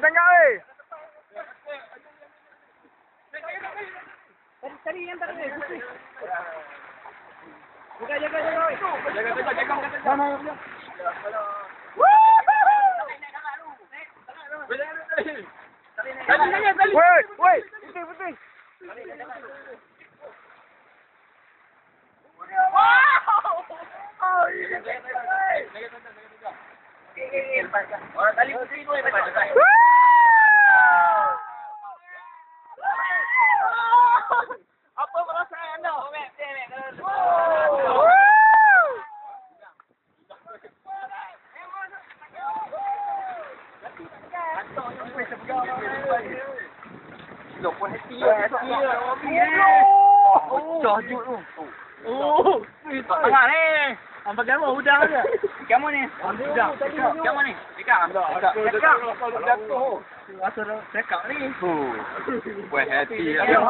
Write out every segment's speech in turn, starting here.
tangkap weh. Tadi yang tadi ni. Jaga. Woi. Putih. Orang tali putih tu apa perasaan anda? Tengah ni. Apa kamu udang aja? Kamu ni. Udang. Kamu ni. Dekat. Jatuh. Rasa dekat ni. Buat hati. Udang.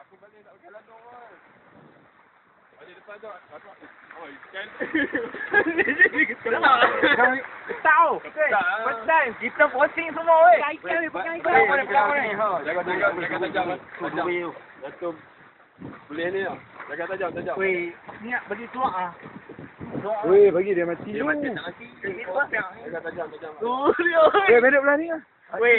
Aku balik tak jalan dong. Ada depan tu. Oh, ikan. Tahu. Betul. Kita posting semua weh. Pegang ikan. Jaga tajam. Jatuh. Boleh ni ah. Jaga tajam. Weh, ni bagi keluar ah. Weh, bagi dia mati. Dia mati tak mati. Jaga tajam. Tu dia. Weh, bedek belah ni ah. Weh.